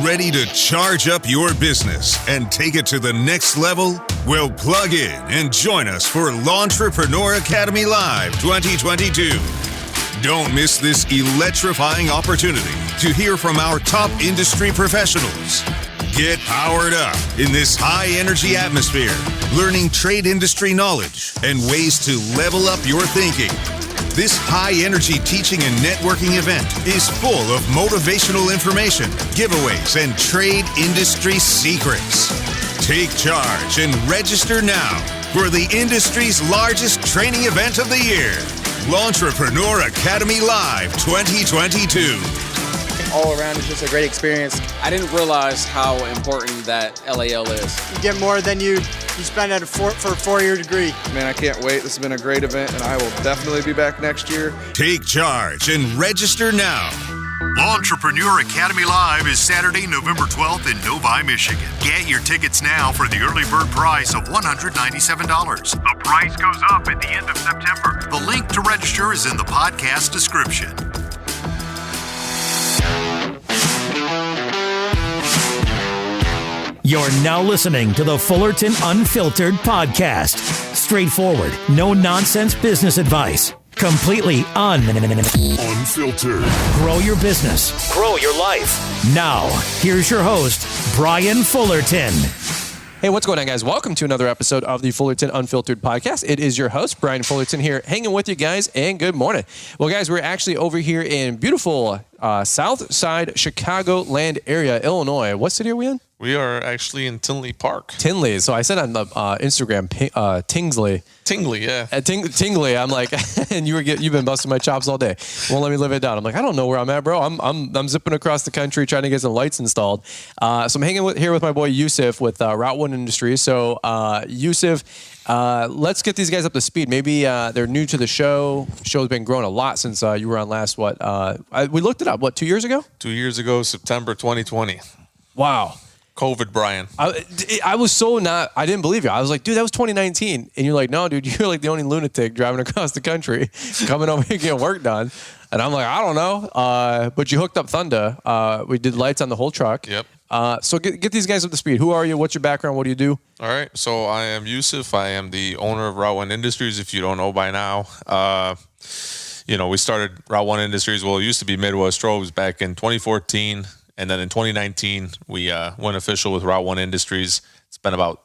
Ready to charge up your business and take it to the next level? Well, plug in and join us for Launchpreneur Academy Live 2022. Don't miss this electrifying opportunity to hear from our top industry professionals. Get powered up in this high-energy atmosphere, learning trade industry knowledge and ways to level up your thinking. This high-energy teaching and networking event is full of motivational information, giveaways, and trade industry secrets. Take charge and register now for the industry's largest training event of the year, Launchpreneur Academy Live 2022. All around, it's just a great experience. I didn't realize how important that LAL is. You get more than you spend at for a 4-year degree. Man, I can't wait. This has been a great event, and I will definitely be back next year. Take charge and register now. Launchpreneur Academy Live is Saturday, November 12th in Novi, Michigan. Get your tickets now for the early bird price of $197. The price goes up at the end of September. The link to register is in the podcast description. You're now listening to the Fullerton Unfiltered podcast. Straightforward, no nonsense business advice. Completely unfiltered. Grow your business. Grow your life. Now, here's your host, Brian Fullerton. Hey, what's going on, guys? Welcome to another episode of the Fullerton Unfiltered podcast. It is your host, Brian Fullerton, here, hanging with you guys, and good morning. Well, guys, we're actually over here in beautiful South Side Chicagoland area, Illinois. What city are we in? We are actually in Tinley Park. Tinley. So I said on the Instagram, Tingsley. Tingley, yeah. Tingley. I'm like, and you've been busting my chops all day. Won't let me live it down. I'm like, I don't know where I'm at, bro. I'm zipping across the country trying to get some lights installed. So I'm hanging here with my boy Yousif with Route 1 Industries. So Yousif, let's get these guys up to speed. Maybe they're new to the show. The show's been growing a lot since you were on last, we looked it up, 2 years ago? 2 years ago, September 2020. Wow. COVID, Brian. I was I didn't believe you. I was like, dude, that was 2019. And you're like, no, dude, you're like the only lunatic driving across the country, coming over here getting work done. And I'm like, I don't know. But you hooked up Thunder. We did lights on the whole truck. Yep. So get these guys up to speed. Who are you? What's your background? What do you do? All right. So I am Yousif. I am the owner of Route 1 Industries, if you don't know by now. We started Route 1 Industries. Well, it used to be Midwest Strobes back in 2014. And then in 2019, we went official with Route 1 Industries. It's been about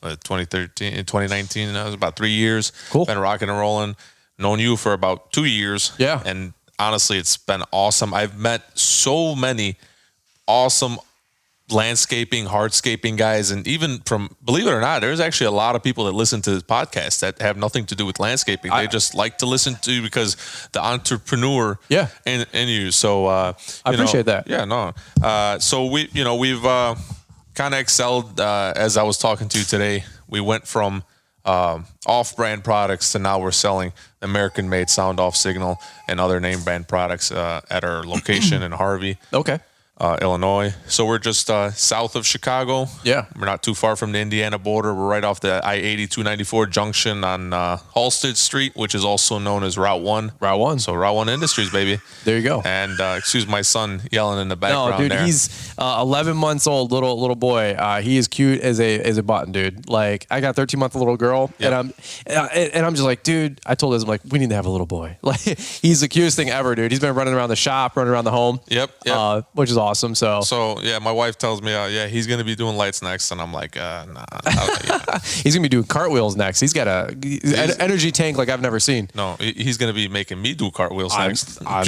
2019, that was about 3 years. Cool. Been rocking and rolling. Known you for about 2 years. Yeah. And honestly, it's been awesome. I've met so many awesome landscaping, hardscaping guys. And even believe it or not, there's actually a lot of people that listen to this podcast that have nothing to do with landscaping. They just like to listen to because the entrepreneur in you. So I appreciate that. Yeah, no. So we've kind of excelled as I was talking to you today. We went from off-brand products to now we're selling American-made sound off signal and other name brand products at our location in Harvey. Okay. Illinois. So we're just south of Chicago. Yeah. We're not too far from the Indiana border. We're right off the I-80-294 junction on Halsted Street, which is also known as Route 1. Route 1. So Route 1 Industries, baby. There you go. And excuse my son yelling in the background. No, dude, there. he's 11 months old, little boy. He is cute as a button, dude. Like, I got a 13-month little girl, and I'm just like, dude. I told him, like, we need to have a little boy. Like, he's the cutest thing ever, dude. He's been running around the shop, running around the home. Yep. Which is awesome. So yeah, my wife tells me, he's gonna be doing lights next, and I'm like, nah. He's gonna be doing cartwheels next. He's got an energy tank like I've never seen. No, he's gonna be making me do cartwheels next. I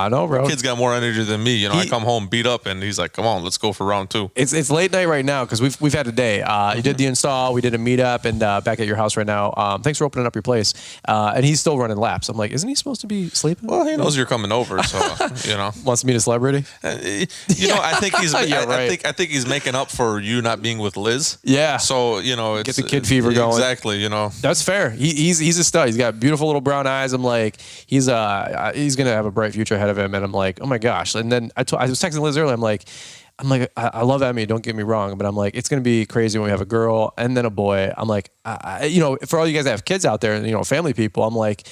know, bro. Kid's got more energy than me. I come home beat up, and he's like, come on, let's go for round 2. It's late night right now because we've had a day. You did the install, we did a meetup, and back at your house right now. Thanks for opening up your place. And he's still running laps. I'm like, isn't he supposed to be sleeping? Well, he knows you're coming over, so Wants to meet a celebrity. I think he's. Right. I think he's making up for you not being with Liz. Yeah. So it's, get the kid fever going. Exactly. That's fair. He's a stud. He's got beautiful little brown eyes. I'm like, he's gonna have a bright future ahead of him. And I'm like, oh my gosh. And then I was texting Liz earlier. I'm like, I love Emmy. Don't get me wrong, but I'm like, it's gonna be crazy when we have a girl and then a boy. I'm like, for all you guys that have kids out there and family people, I'm like.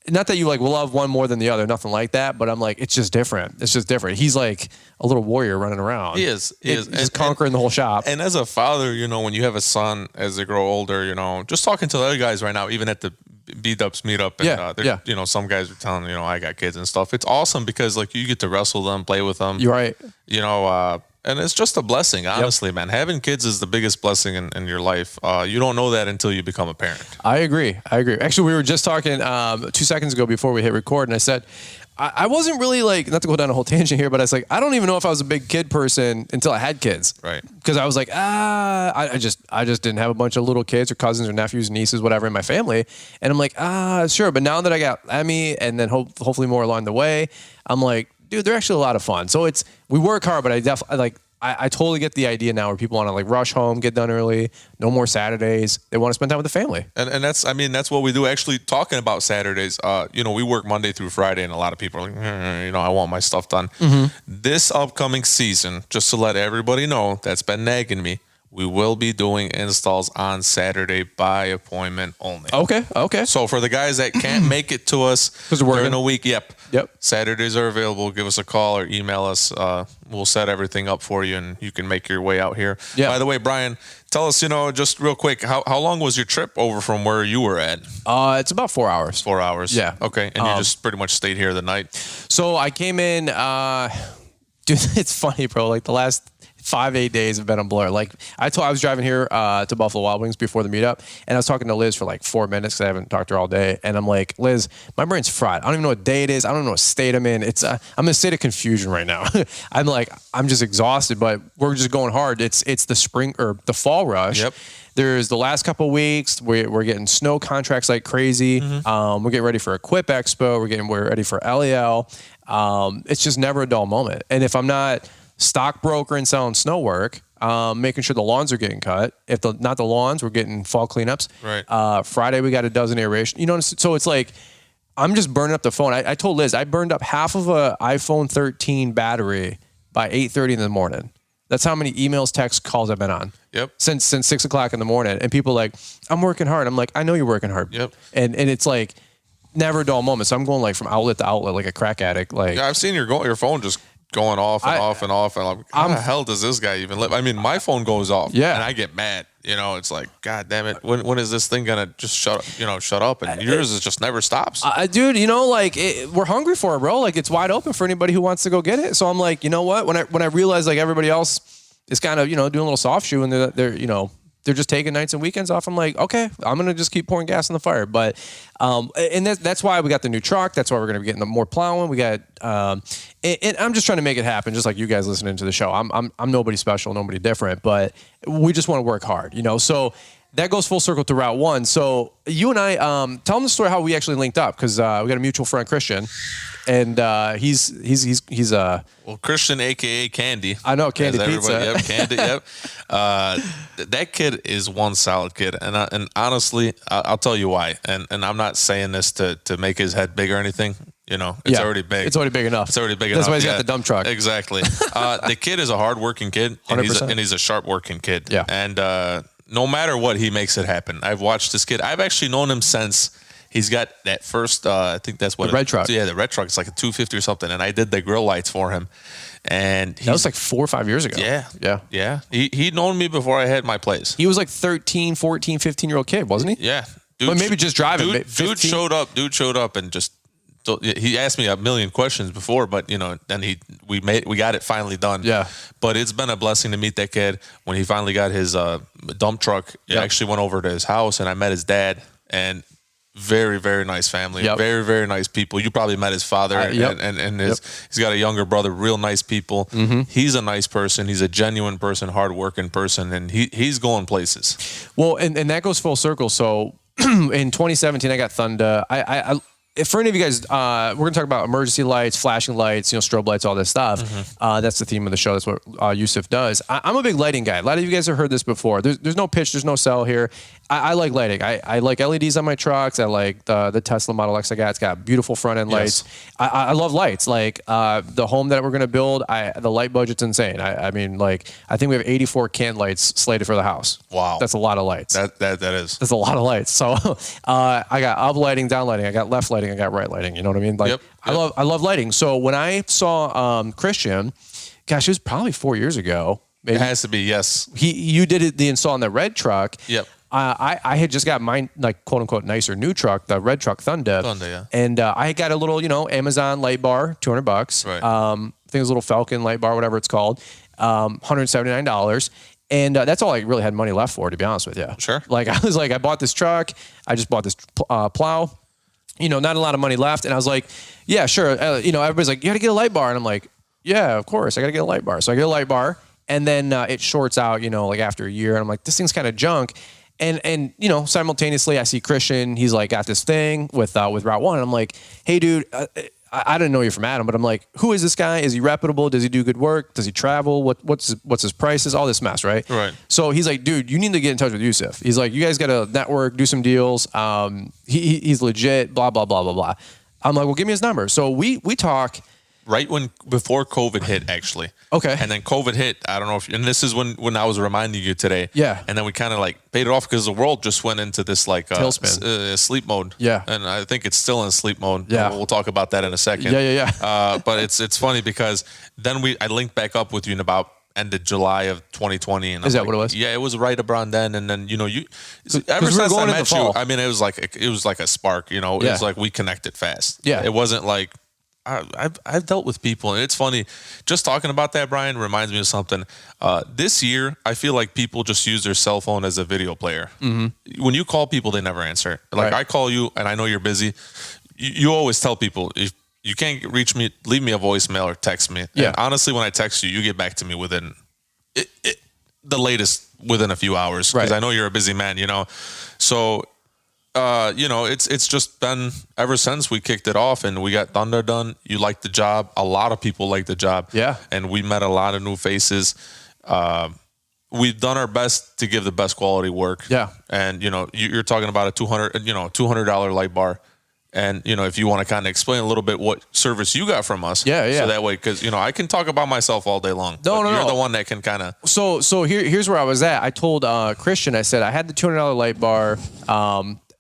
not that you like will love one more than the other, nothing like that, but I'm like, it's just different. It's just different. He's like a little warrior running around. He is. He's just conquering the whole shop. And as a father, you know, when you have a son, as they grow older, you know, just talking to the other guys right now, even at the B-Dubs meetup, and you know, some guys are telling, you know, I got kids and stuff. It's awesome because like you get to wrestle them, play with them. You're right. You know, and it's just a blessing, honestly, man. Having kids is the biggest blessing in your life. You don't know that until you become a parent. I agree. Actually, we were just talking 2 seconds ago before we hit record, and I said, I wasn't really like, not to go down a whole tangent here, but I was like, I don't even know if I was a big kid person until I had kids. Right. Because I was like, I just didn't have a bunch of little kids or cousins or nephews, nieces, whatever in my family. And I'm like, sure. But now that I got Emmy and then hopefully more along the way, I'm like, dude, they're actually a lot of fun. So we work hard, but I definitely like, I totally get the idea now where people want to like rush home, get done early, no more Saturdays. They want to spend time with the family. And that's, I mean, that's what we do. Actually, talking about Saturdays, you know, we work Monday through Friday, and a lot of people are like, you know, I want my stuff done. This upcoming season, just to let everybody know that's been nagging me, we will be doing installs on Saturday by appointment only. Okay. So for the guys that can't make it to us during the week, yep. Saturdays are available. Give us a call or email us. We'll set everything up for you, and you can make your way out here. Yep. By the way, Brian, tell us, you know, just real quick, how long was your trip over from where you were at? It's about 4 hours. 4 hours. Yeah. Okay. And you just pretty much stayed here the night? So I came in, dude, it's funny, bro. Like the last 5-8 days have been a blur. Like I was driving here to Buffalo Wild Wings before the meetup, and I was talking to Liz for like 4 minutes because I haven't talked to her all day. And I'm like, Liz, my brain's fried. I don't even know what day it is. I don't know what state I'm in. I'm in a state of confusion right now. I'm just exhausted, but we're just going hard. It's the spring or the fall rush. Yep. There's the last couple of weeks we're getting snow contracts like crazy. We're getting ready for Equip Expo. We're ready for LEL. It's just never a dull moment. And if I'm not stockbroker and selling snow work, making sure the lawns are getting cut. If not the lawns, we're getting fall cleanups. Right. Friday we got a dozen aeration. You know, so it's like I'm just burning up the phone. I told Liz I burned up half of a iPhone 13 battery by 8:30 in the morning. That's how many emails, texts, calls I've been on. Yep. Since 6 o'clock in the morning, and people are like, I'm working hard. I'm like, I know you're working hard. Yep. And it's like never a dull moment. So I'm going like from outlet to outlet like a crack addict. Like yeah, I've seen your phone just going off and off and off, and I'm like, how the hell does this guy even live? I mean, my phone goes off, and I get mad. You know, it's like, God damn it, when is this thing gonna just shut up? And yours is just never stops. Dude, you know, like we're hungry for it, bro. Like it's wide open for anybody who wants to go get it. So I'm like, you know what? When I realize like everybody else is kind of, you know, doing a little soft shoe, and they're you know, they're just taking nights and weekends off. I'm like, okay, I'm going to just keep pouring gas on the fire. But, and that's why we got the new truck. That's why we're going to be getting the more plowing. We got, and I'm just trying to make it happen. Just like you guys listening to the show. I'm nobody special, nobody different, but we just want to work hard, you know? So that goes full circle to Route 1. So you and I, tell them the story how we actually linked up. Cause, we got a mutual friend, Christian. And he's well, Christian, aka Candy. I know, Candy Pizza. Yep, Candy. Yep. That kid is one solid kid, and honestly, I'll tell you why. And I'm not saying this to make his head big or anything. You know, it's already big. It's already big enough. It's already big That's enough. That's why he's got the dump truck. Exactly. The kid is a hardworking kid, and 100%. he's a sharp working kid. Yeah. And no matter what, he makes it happen. I've watched this kid. I've actually known him since. He's got that first, I think that's what the red truck. Yeah, the red truck. It's like a 250 or something. And I did the grill lights for him. And that was like 4 or 5 years ago. Yeah. He'd known me before I had my place. He was like 13, 14, 15-year-old kid, wasn't he? Yeah. But maybe just driving. Dude showed up and just, he asked me a million questions before, but you know, then we got it finally done. Yeah. But it's been a blessing to meet that kid. When he finally got his dump truck, I actually went over to his house and I met his dad, and very, very nice family. Yep. Very, very nice people. You probably met his father and he's got a younger brother, real nice people. Mm-hmm. He's a nice person. He's a genuine person, hardworking person, and he's going places. Well, and that goes full circle. So in 2017, I got Thunder. For any of you guys, we're going to talk about emergency lights, flashing lights, you know, strobe lights, all this stuff. Mm-hmm. That's the theme of the show. That's what Yousif does. I'm a big lighting guy. A lot of you guys have heard this before. There's no pitch. There's no sell here. I like lighting. I like LEDs on my trucks. I like the Tesla Model X I got. It's got beautiful front end lights. I love lights. Like the home that we're going to build, the light budget's insane. I mean, like, I think we have 84 can lights slated for the house. Wow. That's a lot of lights. That is. That's a lot of lights. So I got up lighting, down lighting. I got left lighting. lighting, I got right lighting. You know what I mean? Like, Yep. I love lighting. So when I saw Christian, gosh, it was probably 4 years ago. Maybe. It has to be, yes. You did the install on the red truck. Yep. I had just got mine, like, quote unquote, nicer new truck, the red truck Thunder. Yeah. And I got a little, Amazon light bar, $200. Right. I think it was a little Falcon light bar, whatever it's called, $179. And that's all I really had money left for, to be honest with you. Sure. Like, I was like, I bought this truck. I just bought this plow. Not a lot of money left. And I was like, yeah, sure. Everybody's like, you got to get a light bar. And I'm like, yeah, of course. I got to get a light bar. So I get a light bar. And then it shorts out, like after a year. And I'm like, this thing's kind of junk. And simultaneously, I see Christian. He's like got this thing with Route 1. And I'm like, hey, dude, I didn't know you're from Adam, but I'm like, who is this guy? Is he reputable? Does he do good work? Does he travel? What's his prices? All this mess, right? Right. So he's like, dude, you need to get in touch with Yousif. He's like, you guys got to network, do some deals. He's legit. Blah blah blah blah blah. I'm like, well, give me his number. So we talk. Right before COVID hit, actually. Okay. And then COVID hit. I don't know and this is when I was reminding you today. Yeah. And then we kind of like paid it off because the world just went into this like tailspin, sleep mode. Yeah. And I think it's still in sleep mode. Yeah. We'll talk about that in a second. Yeah. But it's funny because then I linked back up with you in about end of July of 2020. And is that what it was? Yeah, it was right around then. And then ever since I met you, I mean, it was like a spark. It was like we connected fast. Yeah. It wasn't like. I've dealt with people, and it's funny. Just talking about that, Brian, reminds me of something. This year, I feel like people just use their cell phone as a video player. Mm-hmm. When you call people, they never answer. Like I call you, and I know you're busy. You always tell people if you can't reach me, leave me a voicemail or text me. Yeah. And honestly, when I text you, you get back to me within the latest within a few hours because I know you're a busy man. So. It's just been ever since we kicked it off and we got Thunder done. You like the job. A lot of people like the job. Yeah. And we met a lot of new faces. We've done our best to give the best quality work. Yeah. And, you're talking about a $200 light bar. And, if you want to kind of explain a little bit what service you got from us. Yeah. So that way, because, I can talk about myself all day long. No. You're the one that can kind of. So here's where I was at. I told Christian, I said, I had the $200 light bar.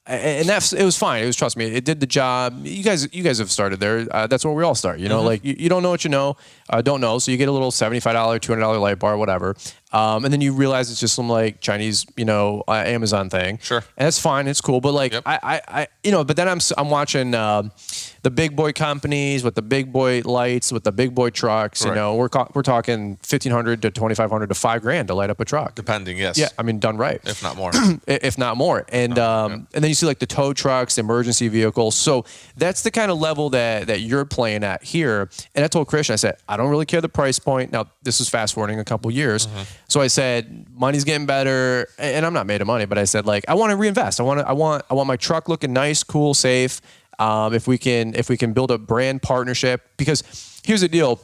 And it was fine. It was, trust me, it did the job. You guys have started there. That's where we all start. Like you don't know what you know, don't know. So you get a little $75, $200 light bar, whatever. And then you realize it's just some like Chinese, Amazon thing. Sure. And that's fine. It's cool. But like, I but then I'm watching the big boy companies with the big boy lights, with the big boy trucks. Right. We're talking $1,500 to $2,500 to $5,000 to light up a truck. Depending, yes. Yeah, I mean, done right. If not more. If not more. And and then you see like the tow trucks, emergency vehicles. So that's the kind of level that you're playing at here. And I told Christian, I said, I don't really care the price point. Now, this is fast forwarding a couple years. Mm-hmm. So I said, money's getting better, and I'm not made of money, but I said, like, I want to reinvest. I want my truck looking nice, cool, safe. If we can build a brand partnership, because here's the deal.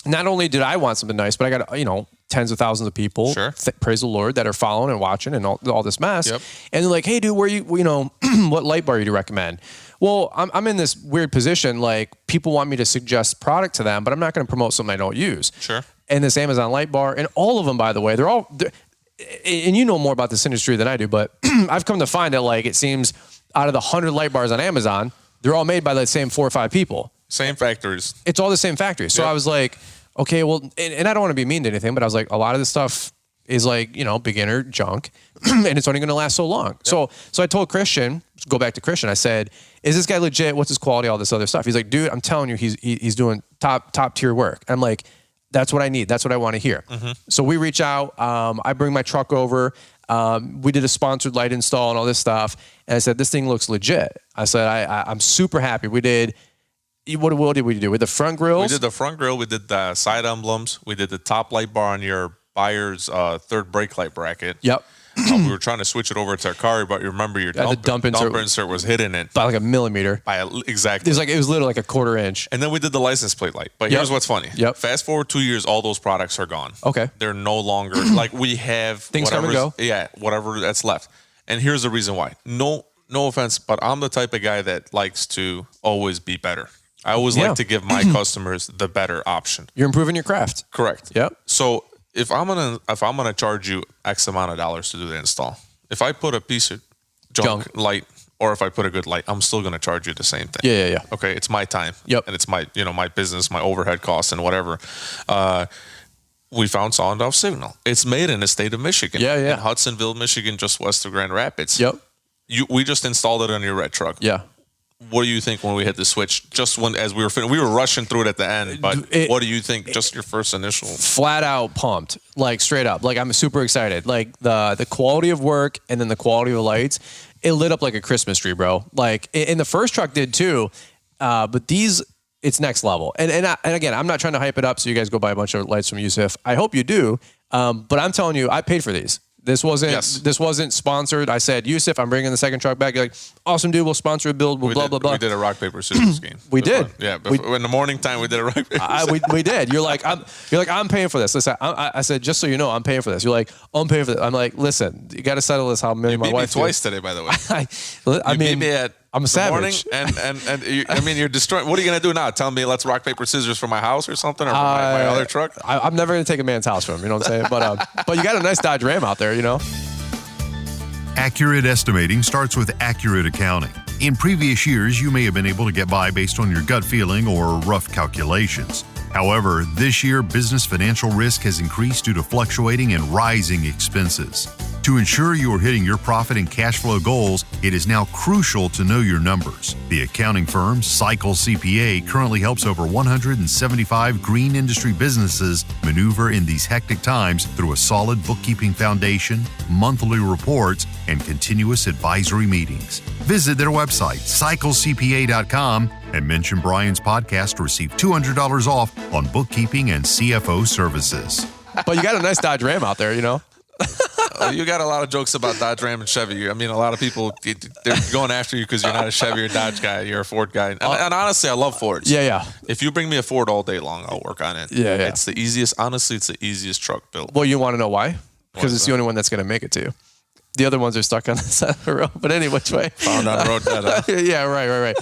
Not only did I want something nice, but I got, tens of thousands of people, praise the Lord, that are following and watching and all this mess. Yep. And they're like, hey, dude, what light bar do you recommend? Well, I'm in this weird position. Like, people want me to suggest product to them, but I'm not going to promote something I don't use. Sure. And this Amazon light bar, and all of them, by the way, they're and you know more about this industry than I do, but I've come to find that, like, it seems out of the 100 light bars on Amazon, they're all made by the same 4 or 5 people. Same factories. It's all the same factory. So I was like, okay, well, and I don't want to be mean to anything, but I was like, a lot of this stuff is like, beginner junk, and it's only going to last so long. Yep. So I told Christian, go back to Christian, I said, is this guy legit? What's his quality? All this other stuff. He's like, dude, I'm telling you, he's doing top tier work. I'm like, that's what I need. That's what I want to hear. Mm-hmm. So we reach out. I bring my truck over. We did a sponsored light install and all this stuff. And I said, this thing looks legit. I said, I'm super happy. We did. What did we do? With the front grills? We did the front grill. We did the side emblems. We did the top light bar on your buyer's third brake light bracket. Yep. We were trying to switch it over to our car, but you remember your dump insert was hitting it by like a millimeter. Exactly. It was literally like a 1/4 inch. And then we did the license plate light. But here's what's funny. Yep. Fast forward 2 years, all those products are gone. Okay. They're no longer like we have things come and go. Yeah, whatever that's left. And here's the reason why. No offense, but I'm the type of guy that likes to always be better. I always like to give my customers the better option. You're improving your craft. Correct. Yep. So if I'm gonna charge you X amount of dollars to do the install, if I put a piece of junk light or if I put a good light, I'm still going to charge you the same thing. Yeah. Okay, it's my time. Yep. And it's my, my business, my overhead costs and whatever. We found Solid Off Signal. It's made in the state of Michigan. Yeah. In Hudsonville, Michigan, just west of Grand Rapids. Yep. We just installed it on your red truck. Yeah. What do you think when we hit the switch? Just as we were rushing through it at the end, but what do you think? Just your first initial? Flat out pumped, like straight up. Like I'm super excited. Like the quality of work and then the quality of the lights, it lit up like a Christmas tree, bro. Like and the first truck did too, but these it's next level. And again, I'm not trying to hype it up so you guys go buy a bunch of lights from Yousif. I hope you do, but I'm telling you, I paid for these. This wasn't sponsored. I said, Yousif, I'm bringing the second truck back. You're like, awesome, dude. We'll sponsor a build. Blah, blah, blah. We did a rock, paper, scissors game. We did. Fun. Yeah. In the morning time, we did a rock, paper, scissors. We did. You're like, I'm paying for this. Listen, I said, just so you know, I'm paying for this. You're like, I'm paying for this. I'm like, listen, you got to settle this how me and my wife beat me twice today, by the way. I mean, beat me at I'm a savage. Morning and you're destroying. What are you going to do now? Tell me, let's rock, paper, scissors for my house or something, or for my other truck? I'm never going to take a man's house from him. You know what I'm saying? But you got a nice Dodge Ram out there, you know? Accurate estimating starts with accurate accounting. In previous years, you may have been able to get by based on your gut feeling or rough calculations. However, this year, business financial risk has increased due to fluctuating and rising expenses. To ensure you are hitting your profit and cash flow goals, it is now crucial to know your numbers. The accounting firm Cycle CPA currently helps over 175 green industry businesses maneuver in these hectic times through a solid bookkeeping foundation, monthly reports, and continuous advisory meetings. Visit their website, cyclecpa.com, and mention Brian's podcast to receive $200 off on bookkeeping and CFO services. But you got a nice Dodge Ram out there, you know? You got a lot of jokes about Dodge Ram and Chevy. I mean, a lot of people, they're going after you because you're not a Chevy or Dodge guy. You're a Ford guy. And honestly, I love Fords. Yeah. If you bring me a Ford all day long, I'll work on it. Yeah. It's the easiest. Honestly, it's the easiest truck built. Well, you want to know why? Because it's the only one that's going to make it to you. The other ones are stuck on the side of the road. But anyway, which way? Found on the road dead. Yeah, right.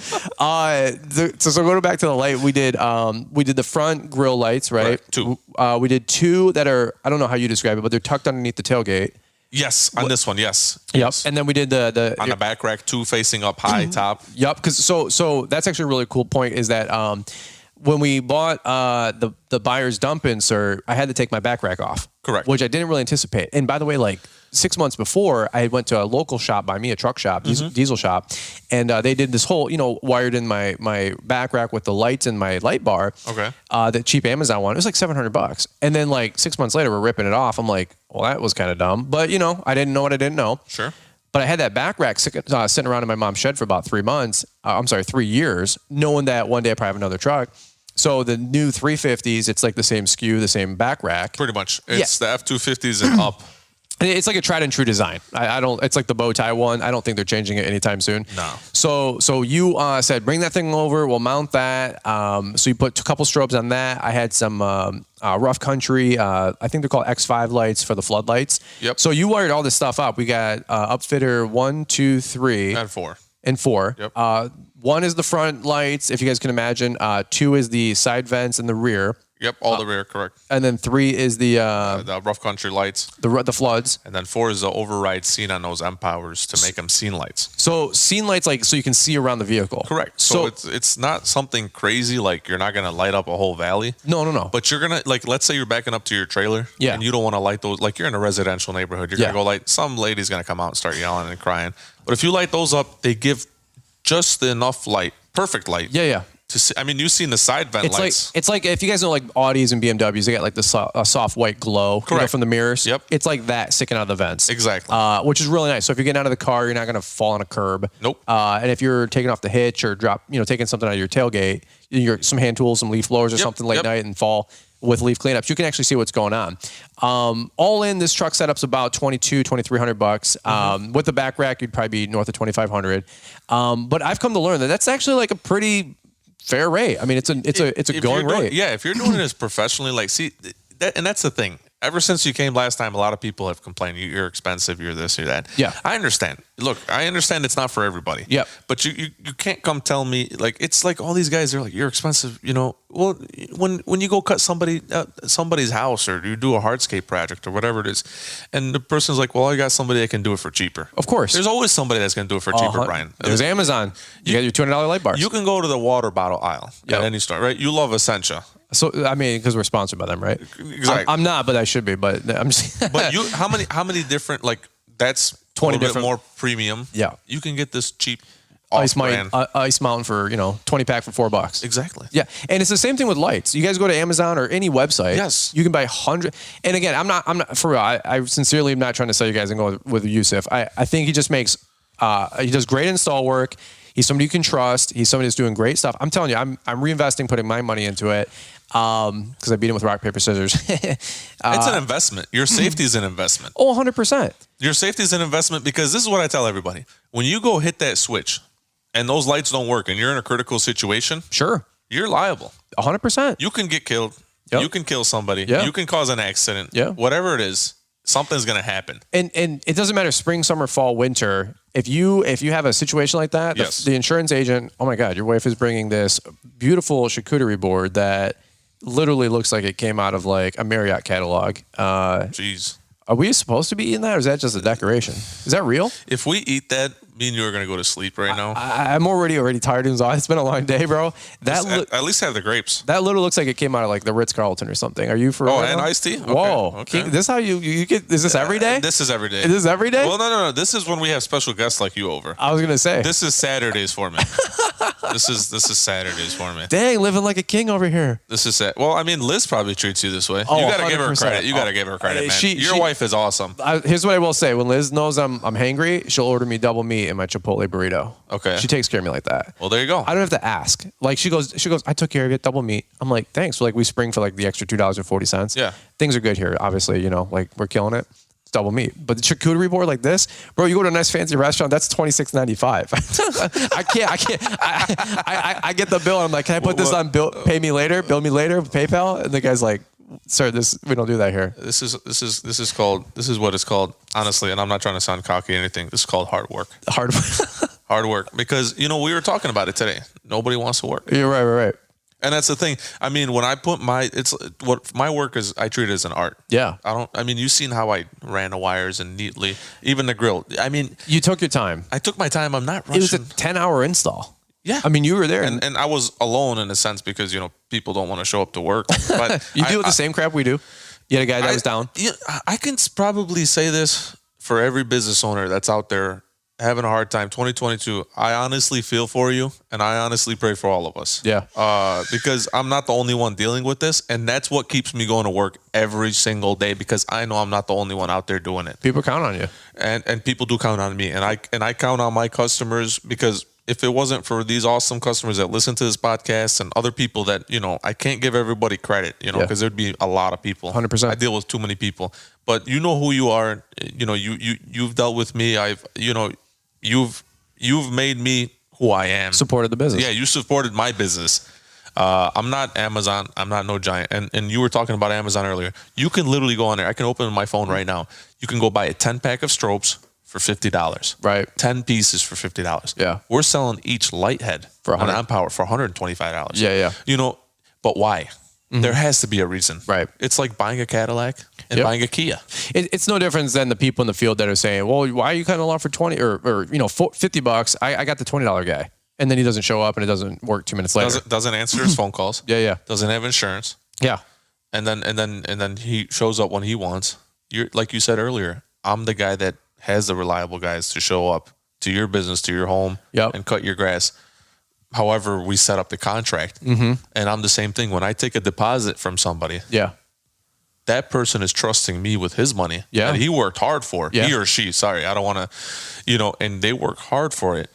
So going back to the light, we did the front grill lights, right? Two. We did two that are, I don't know how you describe it, but they're tucked underneath the tailgate. Yes, on this one, yes. Yep. Yes. And then we did the on the back rack, two facing up high top. Yep. Because so that's actually a really cool point is that when we bought the buyer's dump insert, I had to take my back rack off. Correct. Which I didn't really anticipate. And by the way, like 6 months before, I went to a local shop by me, a truck shop, diesel shop, and they did this whole, wired in my back rack with the lights and my light bar. Okay. The cheap Amazon one. It was like $700. And then like 6 months later, we're ripping it off. I'm like, well, that was kind of dumb. But I didn't know what I didn't know. Sure. But I had that back rack sitting around in my mom's shed for about 3 months. 3 years, knowing that one day I probably have another truck. So the new 350s, it's like the same SKU, the same back rack. Pretty much. It's the F-250s and up. It's like a tried and true design. I don't. It's like the bow tie one. I don't think they're changing it anytime soon. No. So you said bring that thing over. We'll mount that. So you put a couple strobes on that. I had some rough country. I think they're called X5 lights for the floodlights. Yep. So you wired all this stuff up. We got upfitter 1, 2, 3, and 4. Yep. 1 is the front lights, if you guys can imagine. 2 is the side vents and the rear. Yep, all the rear, correct. And then 3 is the rough country lights, the floods, and then 4 is the override scene on those M powers to make them scene lights. So scene lights, like so you can see around the vehicle. Correct. So it's not something crazy like you're not gonna light up a whole valley. No. But you're gonna let's say you're backing up to your trailer, and you don't want to light those. Like you're in a residential neighborhood, you're gonna go light. Some lady's gonna come out and start yelling and crying. But if you light those up, they give just enough light, perfect light. Yeah. To see, I mean, you've seen the side vent lights. It's like if you guys know like Audis and BMWs, they got like the soft white glow from the mirrors. Yep. It's like that sticking out of the vents. Exactly. Which is really nice. So if you're getting out of the car, you're not going to fall on a curb. Nope. And if you're taking off the hitch or taking something out of your tailgate, some hand tools, some leaf blowers or something late night and fall with leaf cleanups, you can actually see what's going on. All in, this truck setup's about $2,200-$2,300. With the back rack, you'd probably be north of $2,500. But I've come to learn that that's actually like a pretty fair rate. I mean, it's a going rate. Yeah, if you're doing it as professionally, that's the thing. Ever since you came last time, a lot of people have complained you're expensive, you're this, you're that. Yeah. I understand. Look, I understand it's not for everybody. Yep. But you can't come tell me, like, it's like all these guys are like, you're expensive, you know. Well, when you go cut somebody's house or you do a hardscape project or whatever it is, and the person's like, well, I got somebody that can do it for cheaper. Of course. There's always somebody that's going to do it for cheaper, Brian. There's Amazon. You got your $200 light bars. You can go to the water bottle aisle at any store, right? You love Essentia. So, I mean, because we're sponsored by them, right? Exactly. I'm not, but I should be. But I'm just. But how many different, like, that's 20 bit different, more premium. Yeah. You can get this cheap Ice Mountain for 20 pack for $4. Exactly. Yeah, and it's the same thing with lights. You guys go to Amazon or any website. Yes. You can buy 100. And again, I'm not for real. I sincerely am not trying to sell you guys and go with Yousif. I think he just makes he does great install work. He's somebody you can trust. He's somebody that's doing great stuff. I'm telling you, I'm reinvesting, putting my money into it because I beat him with rock, paper, scissors. It's an investment. Your safety is an investment. Oh, 100%. Your safety is an investment because this is what I tell everybody. When you go hit that switch and those lights don't work and you're in a critical situation, sure, you're liable. 100%. You can get killed. Yep. You can kill somebody. Yep. You can cause an accident. Yeah. Whatever it is, something's going to happen. And it doesn't matter spring, summer, fall, winter. If you have a situation like that, yes. the insurance agent, oh my God, your wife is bringing this beautiful charcuterie board that literally looks like it came out of like a Marriott catalog. Jeez. Are we supposed to be eating that, or is that just a decoration? Is that real? If we eat that, me and you are going to go to sleep right now. I'm already tired. It's been a long day, bro. At least have the grapes. That literally looks like it came out of like the Ritz-Carlton or something. Are you for real? Oh, and iced tea? Okay. Whoa. Okay. This how you get, is this every day? This is every day. Is this every day? Well, no. This is when we have special guests like you over. I was going to say. This is Saturdays for me. This is Saturdays for me. Dang, living like a king over here. This is it. Well, I mean, Liz probably treats you this way. Oh, you got to give her 100%. credit. You got to give her credit, man. Your wife is awesome. Here's what I will say. When Liz knows I'm hangry, she'll order me double meat in my Chipotle burrito. Okay. She takes care of me like that. Well, there you go. I don't have to ask. Like she goes, I took care of it, double meat. I'm like, thanks. So like we spring for like the extra $2.40. Yeah. Things are good here. Obviously, like we're killing it. It's double meat. But the charcuterie board like this, bro, you go to a nice fancy restaurant, that's $26.95. I can't. I get the bill and I'm like, can I put this on bill? Pay me later. Bill me later with PayPal. And the guy's like, sir, we don't do that here. This is what it's called, honestly, and I'm not trying to sound cocky or anything. This is called hard work. Hard work. Because, we were talking about it today. Nobody wants to work. You're right. And that's the thing. I mean, when I put my work is, I treat it as an art. Yeah. You've seen how I ran the wires and neatly, even the grill. I mean. You took your time. I took my time. I'm not rushing. It was a 10-hour install. Yeah. I mean, you were there. And I was alone in a sense because, people don't want to show up to work. But you deal with the same crap we do. You had a guy that was down. I can probably say this for every business owner that's out there having a hard time. 2022, I honestly feel for you, and I honestly pray for all of us. Yeah. Because I'm not the only one dealing with this, and that's what keeps me going to work every single day because I know I'm not the only one out there doing it. People count on you. And people do count on me, and I count on my customers because if it wasn't for these awesome customers that listen to this podcast and other people that, I can't give everybody credit, because there'd be a lot of people. 100%. I deal with too many people. But you know who you are. You've dealt with me. You've made me who I am. Supported the business. Yeah, you supported my business. I'm not Amazon. I'm not no giant. And you were talking about Amazon earlier. You can literally go on there. I can open my phone right now. You can go buy a 10-pack of strobes for $50. Right. 10 pieces for $50. Yeah. We're selling each light head for on Empower for $125. Yeah. But why? Mm-hmm. There has to be a reason. Right. It's like buying a Cadillac and buying a Kia. It's no difference than the people in the field that are saying, well, why are you cutting a lot for 20 or $50? I got the $20 guy. And then he doesn't show up and it doesn't work 2 minutes later. Doesn't answer his phone calls. Yeah. Doesn't have insurance. Yeah. And then he shows up when he wants. You're like you said earlier, I'm the guy that has the reliable guys to show up to your business, to your home, and cut your grass. However, we set up the contract. Mm-hmm. And I'm the same thing. When I take a deposit from somebody, that person is trusting me with his money that he worked hard for. He or she, sorry, I don't want to, and they work hard for it.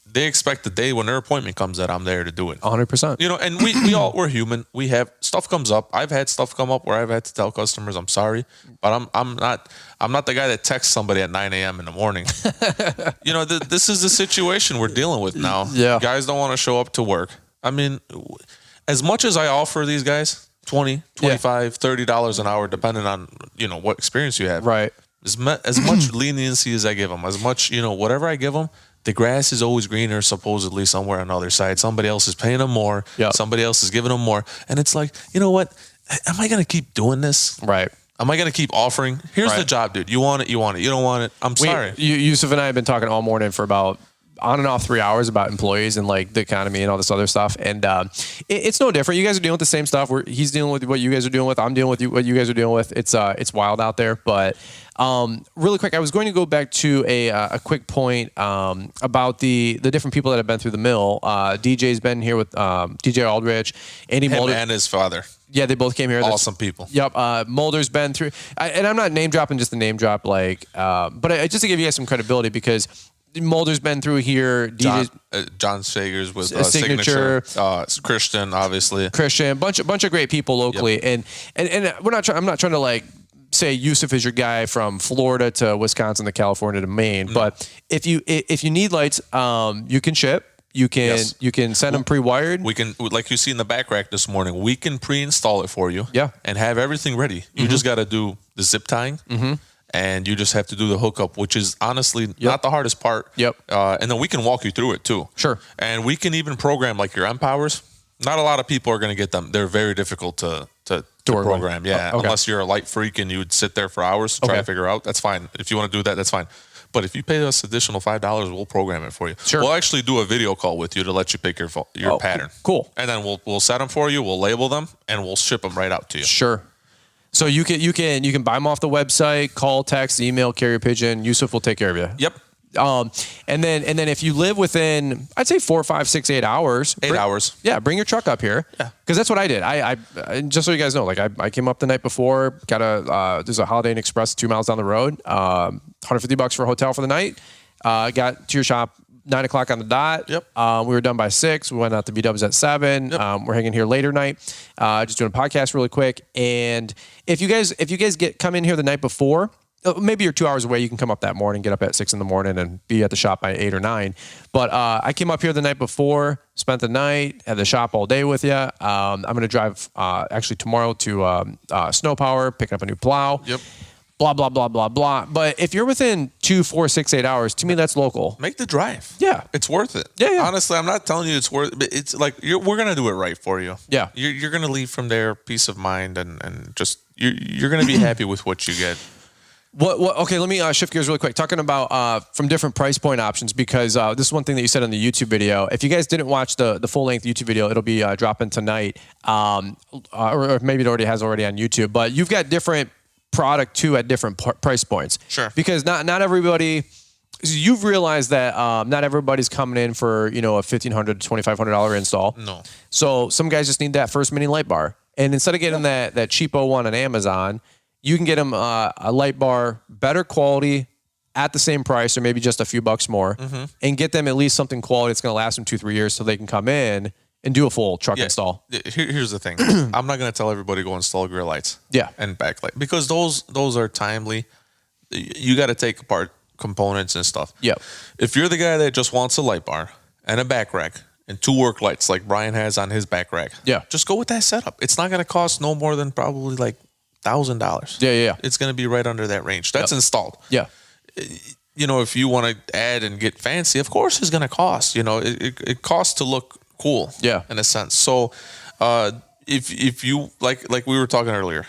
They expect the day when their appointment comes that I'm there to do it. 100%. And we're human. We have stuff comes up. I've had stuff come up where I've had to tell customers I'm sorry, but I'm not the guy that texts somebody at 9 a.m. in the morning. This is the situation we're dealing with now. Yeah. Guys don't want to show up to work. I mean, as much as I offer these guys $20, $25, $30 an hour, depending on, what experience you have. Right. As much leniency as I give them, as much, whatever I give them, the grass is always greener, supposedly, somewhere on the other side. Somebody else is paying them more. Yep. Somebody else is giving them more. And it's like, you know what? Am I going to keep doing this? Right. Am I going to keep offering? Here's the job, dude. You want it, you want it. You don't want it, I'm sorry. Yusuf and I have been talking all morning for about on and off 3 hours about employees and like the economy and all this other stuff. And it's no different. You guys are dealing with the same stuff. He's dealing with what you guys are dealing with. I'm dealing with what you guys are dealing with. It's wild out there. But really quick, I was going to go back to a quick point about the different people that have been through the mill. DJ's been here with DJ Aldrich, Andy Mulder, and his father. Yeah, they both came here. Awesome people. Yep. Mulder's been through, and I'm not name dropping just the name drop, but just to give you guys some credibility because Mulder's been through here. John Sagers with Signature. Christian, obviously. Christian, bunch of great people locally, yep. and we're not. I'm not trying to like say Yousif is your guy from Florida to Wisconsin to California to Maine, but if you need lights, you can ship. You can send them pre-wired. We can, like you see in the back rack this morning, we can pre-install it for you. Yeah, and have everything ready. You just got to do the zip tying. Mm-hmm. And you just have to do the hookup, which is honestly not the hardest part. Yep. And then we can walk you through it too. Sure. And we can even program like your M-Powers. Not a lot of people are going to get them. They're very difficult to program. Yeah. Okay. Unless you're a light freak and you would sit there for hours to try to figure out. That's fine. If you want to do that, that's fine. But if you pay us additional $5, we'll program it for you. Sure. We'll actually do a video call with you to let you pick your pattern. Cool. And then we'll set them for you. We'll label them and we'll ship them right out to you. Sure. So you can buy them off the website, call, text, email, carrier pigeon. Yousif will take care of you. Yep. And then if you live within, I'd say 4, 5, 6, 8 hours. 8 hours. Yeah, bring your truck up here. Yeah. Because that's what I did. I just so you guys know, like I came up the night before, got there's a Holiday Inn Express 2 miles down the road, $150 for a hotel for the night. Got to your shop 9 o'clock on the dot. Yep. We were done by 6. We went out to B-dubs at 7. Yep. We're hanging here later night. Just doing a podcast really quick. And if you guys come in here the night before, maybe you're 2 hours away, you can come up that morning, get up at 6 in the morning and be at the shop by 8 or 9. But I came up here the night before, spent the night at the shop all day with you. I'm going to drive actually tomorrow to Snow Power, picking up a new plow. Yep. Blah, blah, blah, blah, blah. But if you're within 2, 4, 6, 8 hours, to me, that's local. Make the drive. Yeah. It's worth it. Yeah. Honestly, I'm not telling you it's worth it, but it's like, we're going to do it right for you. Yeah. You're going to leave from there peace of mind and just, you're going to be happy with what you get. Okay, let me shift gears really quick. Talking about from different price point options, because this is one thing that you said on the YouTube video. If you guys didn't watch the full length YouTube video, it'll be dropping tonight, or maybe it already has on YouTube. But you've got different product too at different price points. Sure. Because not everybody. You've realized that not everybody's coming in for a $1,500 to $2,500 install. No. So some guys just need that first mini light bar, and instead of getting that cheapo one on Amazon, you can get them a light bar, better quality, at the same price, or maybe just a few bucks more, and get them at least something quality that's going to last them 2-3 years, so they can come in and do a full truck install. Here's the thing: I'm not going to tell everybody to go install grill lights, and backlight, because those are timely. You got to take apart components and stuff. Yep. If you're the guy that just wants a light bar and a back rack and 2 work lights like Brian has on his back rack, just go with that setup. It's not going to cost no more than probably like $1,000. Yeah. It's going to be right under that range. That's installed. Yeah. If you want to add and get fancy, of course it's going to cost. It costs to look cool. Yeah. In a sense. So, if you like we were talking earlier,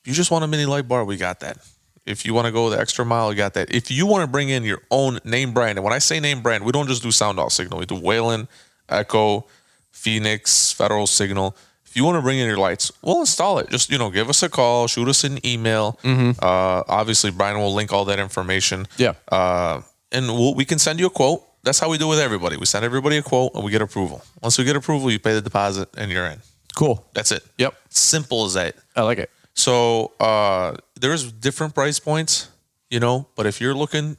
you just want a mini light bar, we got that. If you want to go the extra mile, we got that. If you want to bring in your own name brand, and when I say name brand, we don't just do Sound Off Signal. We do Whalen, Echo, Phoenix, Federal Signal. If you want to bring in your lights, we'll install it. Just, give us a call, shoot us an email. Obviously, Brian will link all that information. Yeah. And we can send you a quote. That's how we do with everybody. We send everybody a quote and we get approval. Once we get approval, you pay the deposit and you're in. Cool. That's it. Yep. Simple as that. I like it. So there's different price points, but if you're looking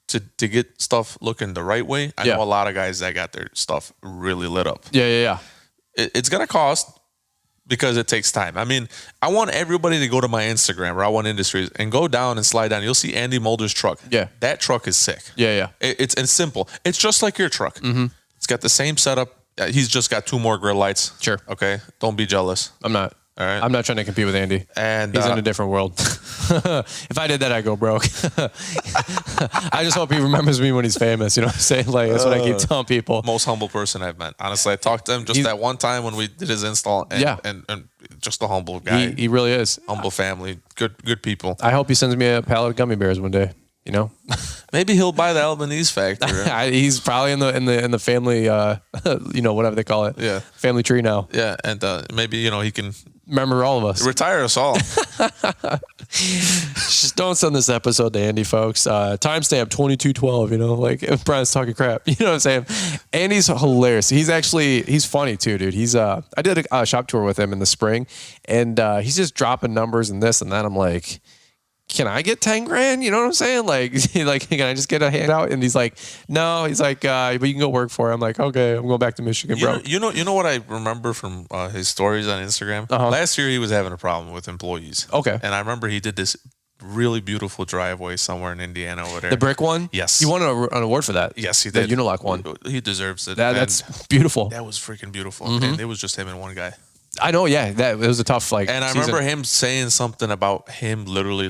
to get stuff looking the right way, I know a lot of guys that got their stuff really lit up. Yeah. It's going to cost, because it takes time. I mean, I want everybody to go to my Instagram, Route 1 Industries, and go down and slide down. You'll see Andy Mulder's truck. Yeah. That truck is sick. Yeah. It's simple. It's just like your truck. It's got the same setup. He's just got 2 more grill lights. Sure. Okay. Don't be jealous. I'm not. All right. I'm not trying to compete with Andy. And he's in a different world. If I did that, I'd go broke. I just hope he remembers me when he's famous. You know what I'm saying? Like, that's what I keep telling people. Most humble person I've met. Honestly, I talked to him just that one time when we did his install. And, and just a humble guy. He really is. Humble family. Good people. I hope he sends me a pallet of gummy bears one day. You know, maybe he'll buy the Albanese factory. He's probably in the family, you know, whatever they call it. Yeah, family tree now. Yeah, and maybe he can remember all of us. Retire us all. Just don't send this episode to Andy, folks. Timestamp 2212. You know, like Brian's talking crap. You know what I'm saying? Andy's hilarious. He's funny too, dude. I did a shop tour with him in the spring, and he's just dropping numbers and this and that. I'm like, can I get 10 grand? You know what I'm saying? Like, can I just get a handout? And he's like, no. He's like, but you can go work for it. I'm like, okay, I'm going back to Michigan, bro. You know what I remember from his stories on Instagram? Last year he was having a problem with employees. Okay. And I remember he did this really beautiful driveway somewhere in Indiana over there. The brick one? Yes. You won an award for that. Yes, he did. The Unilock one. He deserves it. That's beautiful. That was freaking beautiful. And it was just him and one guy. I know, yeah. It was a tough, And I remember him saying something about him literally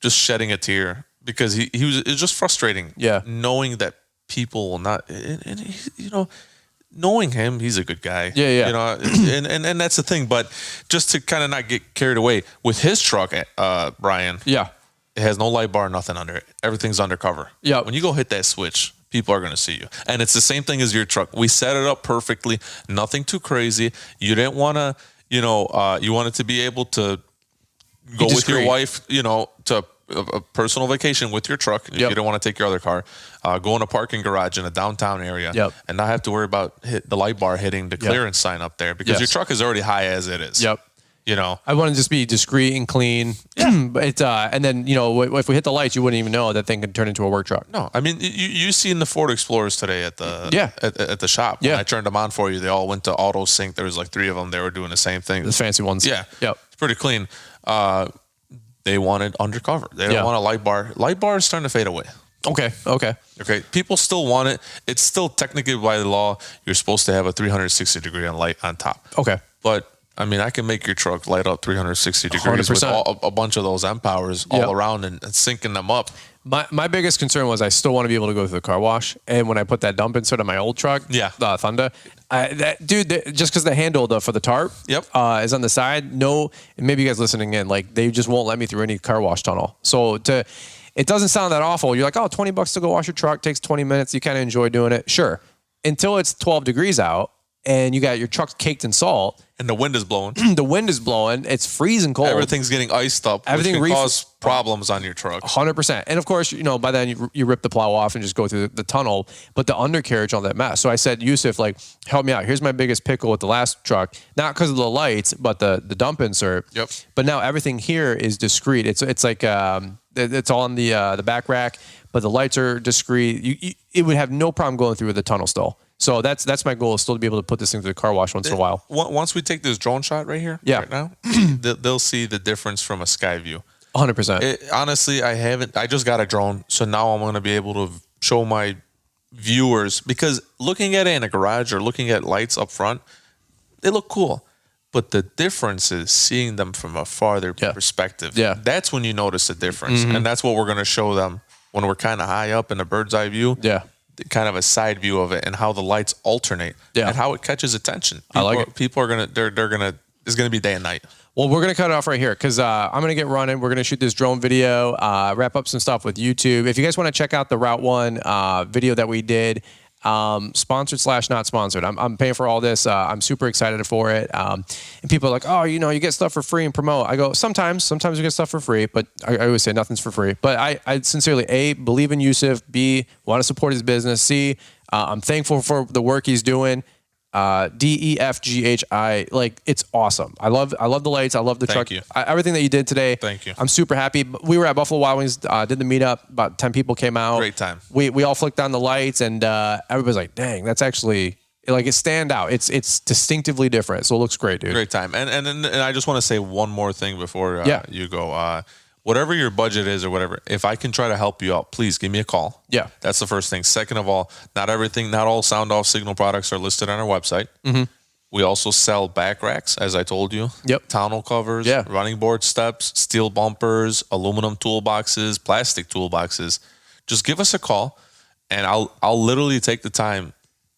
just shedding a tear because it was just frustrating. Yeah. Knowing that people will not, and knowing him, he's a good guy. Yeah. You know, and that's the thing. But just to kind of not get carried away with his truck, Brian. Yeah. It has no light bar, nothing under it. Everything's undercover. Yeah. When you go hit that switch, people are going to see you. And it's the same thing as your truck. We set it up perfectly. Nothing too crazy. You didn't want to, you wanted to be able to go with your wife, to a personal vacation with your truck. If you don't want to take your other car, go in a parking garage in a downtown area and not have to worry about the light bar hitting the clearance sign up there because your truck is already high as it is. Yep. I want to just be discreet and clean. But and then, if we hit the lights, you wouldn't even know that thing could turn into a work truck. No, I mean, you seen the Ford Explorers today at the at the shop. Yeah. When I turned them on for you. They all went to auto sync. There was like 3 of them. They were doing the same thing. The fancy ones. Yeah. Yep. It's pretty clean. They wanted undercover. They don't want a light bar. Light bar is starting to fade away. Okay. People still want it. It's still technically by the law, you're supposed to have a 360 degree on light on top. Okay. But I mean, I can make your truck light up 360 degrees 100%. with a bunch of those M-Powers all around and syncing them up. My biggest concern was I still want to be able to go through the car wash. And when I put that dump insert on my old truck, Thunder, just because the handle for the tarp is on the side, maybe you guys listening in, they just won't let me through any car wash tunnel. So it doesn't sound that awful. You're like, oh, $20 to go wash your truck, takes 20 minutes. You kind of enjoy doing it. Sure. Until it's 12 degrees out and you got your truck caked in salt. And the wind is blowing. The wind is blowing. It's freezing cold. Everything's getting iced up. Everything can cause problems on your truck. 100%. And of course, by then you rip the plow off and just go through the tunnel. But the undercarriage on that mess. So I said, Yousif, help me out. Here's my biggest pickle with the last truck. Not because of the lights, but the dump insert. Yep. But now everything here is discreet. It's like it's all on the back rack, but the lights are discreet. It would have no problem going through the tunnel still. So that's my goal, is still to be able to put this thing through the car wash once in a while. Once we take this drone shot right here, right now, they'll see the difference from a sky view. 100%. Honestly, I just got a drone, so now I'm going to be able to show my viewers, because looking at it in a garage or looking at lights up front, they look cool. But the difference is seeing them from a farther perspective. Yeah. That's when you notice the difference. And that's what we're going to show them when we're kind of high up in a bird's eye view. Yeah. Kind of a side view of it and how the lights alternate and how it catches attention. I like it. People are going to, it's going to be day and night. Well, we're going to cut it off right here because I'm going to get running. We're going to shoot this drone video, wrap up some stuff with YouTube. If you guys want to check out the Route 1 video that we did, sponsored / not sponsored. I'm paying for all this. I'm super excited for it. And people are like, oh, you get stuff for free and promote. I go, sometimes we get stuff for free, but I always say nothing's for free. But I sincerely, A, believe in Yousif, B, want to support his business, C, I'm thankful for the work he's doing. DEFGHI, it's awesome. I love the lights. I love the truck. You. Everything that you did today. Thank you. I'm super happy. We were at Buffalo Wild Wings, did the meetup. About 10 people came out. Great time. We all flicked on the lights, and everybody's like, "Dang, that's actually it stand out. It's distinctively different. So it looks great, dude." Great time. And I just want to say one more thing before you go. Whatever your budget is or whatever, if I can try to help you out, please give me a call. Yeah. That's the first thing. Second of all, not all sound off signal products are listed on our website. Mm-hmm. We also sell back racks, as I told you. Yep. Tonneau covers, running board steps, steel bumpers, aluminum toolboxes, plastic toolboxes. Just give us a call, and I'll literally take the time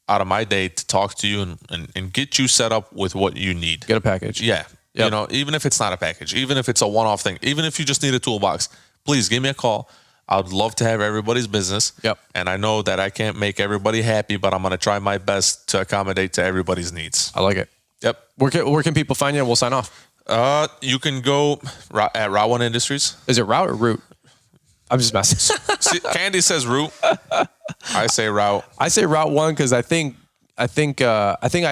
out of my day to talk to you and get you set up with what you need. Get a package. Yeah. Yep. You know, even if it's not a package, even if it's a one-off thing, even if you just need a toolbox, please give me a call. I'd love to have everybody's business. Yep. And I know that I can't make everybody happy, but I'm going to try my best to accommodate to everybody's needs. I like it. Yep. Where can people find you? And we'll sign off. You can go at Route 1 Industries. Is it Route or Route? I'm just messing. See, Candy says Route. I say Route. I say Route 1 because I think I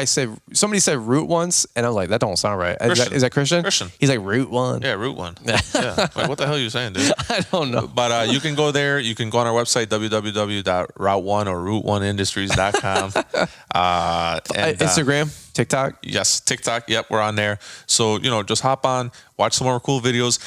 said somebody said Route once, and I was like, that don't sound right. Is that Christian? Christian. He's like Route 1. Yeah, Route 1. Yeah. Like, what the hell are you saying, dude? I don't know. But you can go there. You can go on our website, www.route1 or route1industries.com. Instagram, TikTok. Yes, TikTok. Yep, we're on there. So, just hop on, watch some more cool videos,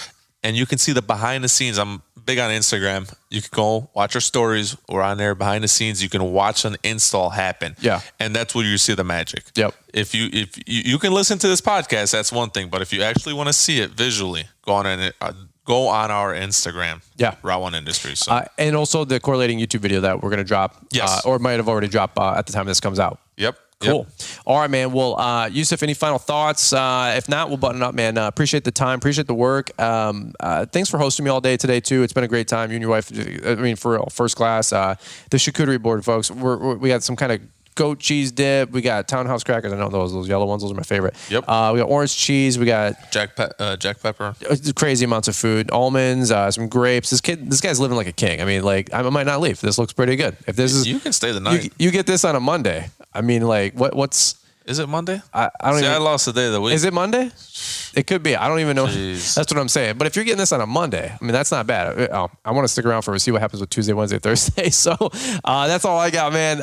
and you can see the behind the scenes. I'm big on Instagram. You can go watch our stories. We're on there behind the scenes. You can watch an install happen. Yeah. And that's where you see the magic. Yep. If you can listen to this podcast, that's one thing. But if you actually want to see it visually, go on our Instagram. Yeah. Route 1 Industries. So. And also the correlating YouTube video that we're going to drop. Yes. Or might have already dropped at the time this comes out. Yep. Cool. All right, man. Well, Yousif, any final thoughts? If not, we'll button up, man. Appreciate the time. Appreciate the work. Thanks for hosting me all day today, too. It's been a great time. You and your wife, I mean, for real, first class. The charcuterie board, folks. We got some kind of goat cheese dip. We got townhouse crackers. I know those yellow ones. Those are my favorite. Yep. We got orange cheese. We got Jack pepper. Crazy amounts of food. Almonds. Some grapes. This guy's living like a king. I mean, like I might not leave. This looks pretty good. If this is, you can stay the night. You get this on a Monday. I mean, like what's? Is it Monday? I don't even. I lost the day of the week. Is it Monday? It could be. I don't even know. Jeez. That's what I'm saying. But if you're getting this on a Monday, I mean, that's not bad. I want to stick around see what happens with Tuesday, Wednesday, Thursday. So that's all I got, man.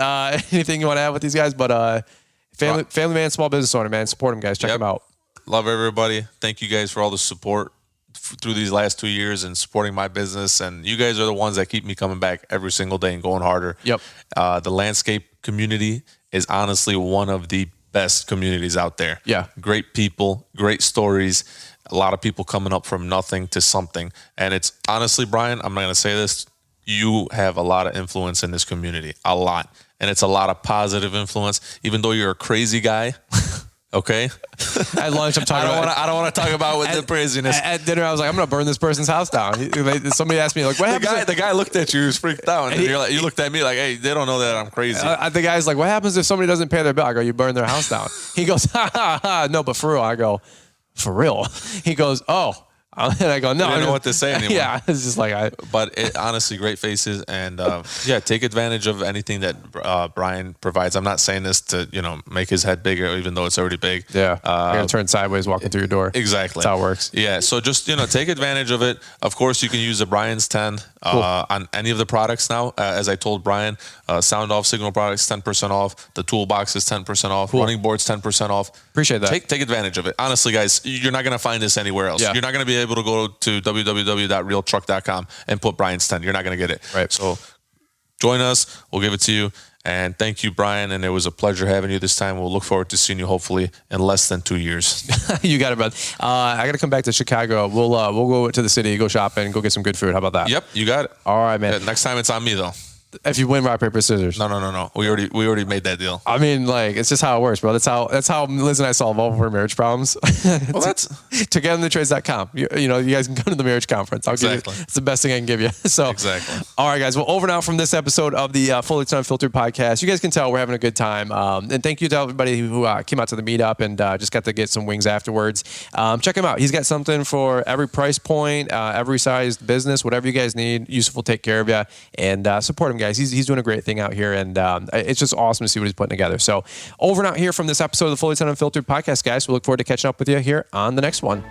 Anything you want to add with these guys? But family man, small business owner, man. Support them, guys. Check them out. Love everybody. Thank you guys for all the support through these last 2 years and supporting my business. And you guys are the ones that keep me coming back every single day and going harder. Yep. The landscape community is honestly one of the best communities out there. Yeah. Great people, great stories, a lot of people coming up from nothing to something. And it's honestly, Brian, I'm not going to say this, you have a lot of influence in this community, a lot. And it's a lot of positive influence, even though you're a crazy guy. Okay. At lunch, I'm talking I don't want to talk about the craziness. At dinner, I was like, I'm going to burn this person's house down. Somebody asked me, like, what happened? The guy looked at you, he was freaked out. And you looked at me like, hey, they don't know that I'm crazy. The guy's like, what happens if somebody doesn't pay their bill? I go, you burn their house down. He goes, ha. No, but for real. I go, for real? He goes, oh. And I go, no. I don't know what to say anymore. Yeah, it's just like But honestly, great faces, and take advantage of anything that Brian provides. I'm not saying this to make his head bigger, even though it's already big. Yeah, you're gonna turn sideways walking through your door. Exactly, that's how it works. Yeah, so just take advantage of it. Of course, you can use the Brian's 10 on any of the products now. As I told Brian, sound off signal products 10% off. The toolbox is 10% off. Cool. Running boards 10% off. Appreciate that. Take advantage of it. Honestly, guys, you're not gonna find this anywhere else. Yeah. You're not gonna be able to go to www.realtruck.com and put Brian's 10. You're not going to get it. Right. So join us. We'll give it to you. And thank you, Brian. And it was a pleasure having you this time. We'll look forward to seeing you hopefully in less than 2 years. You got it, bud. I got to come back to Chicago. We'll go to the city, go shopping, go get some good food. How about that? Yep, you got it. All right, man. Next time it's on me though. If you win rock, paper, scissors. No. We already made that deal. I mean, like, it's just how it works, bro. That's how Liz and I solve all of our marriage problems. Well, that's togetherthetrades.com. You guys can go to the marriage conference. Exactly. It's the best thing I can give you. So exactly. All right, guys. Well, over now from this episode of the Fullerton Unfiltered podcast. You guys can tell we're having a good time. And thank you to everybody who came out to the meetup and just got to get some wings afterwards. Check him out. He's got something for every price point, every size business, whatever you guys need. Yousif will take care of you, and support him, guys. He's doing a great thing out here, and it's just awesome to see what he's putting together. So over and out here from this episode of the Fullerton Unfiltered podcast, guys. We look forward to catching up with you here on the next one.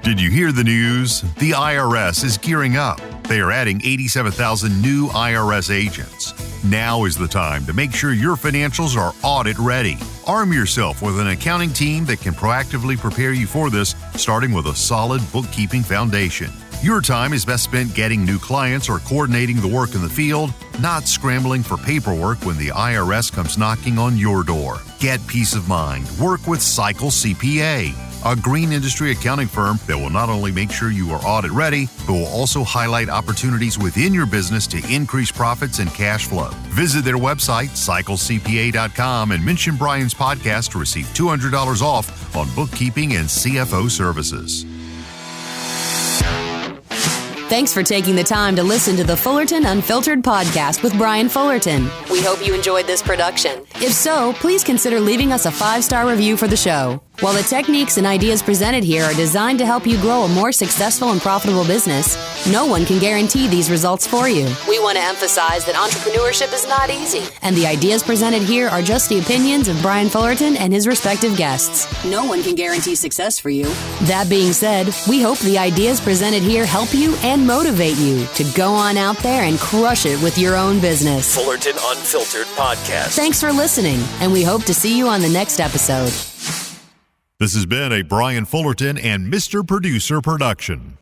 Did you hear the news? The IRS is gearing up. They are adding 87,000 new IRS agents. Now is the time to make sure your financials are audit ready. Arm yourself with an accounting team that can proactively prepare you for this, starting with a solid bookkeeping foundation. Your time is best spent getting new clients or coordinating the work in the field, not scrambling for paperwork when the IRS comes knocking on your door. Get peace of mind. Work with Cycle CPA, a green industry accounting firm that will not only make sure you are audit ready, but will also highlight opportunities within your business to increase profits and cash flow. Visit their website, cyclecpa.com, and mention Brian's podcast to receive $200 off on bookkeeping and CFO services. Thanks for taking the time to listen to the Fullerton Unfiltered podcast with Brian Fullerton. We hope you enjoyed this production. If so, please consider leaving us a 5-star review for the show. While the techniques and ideas presented here are designed to help you grow a more successful and profitable business, no one can guarantee these results for you. We want to emphasize that entrepreneurship is not easy, and the ideas presented here are just the opinions of Brian Fullerton and his respective guests. No one can guarantee success for you. That being said, we hope the ideas presented here help you and motivate you to go on out there and crush it with your own business. Fullerton Unfiltered Podcast. Thanks for listening, and we hope to see you on the next episode. This has been a Brian Fullerton and Mr. Producer production.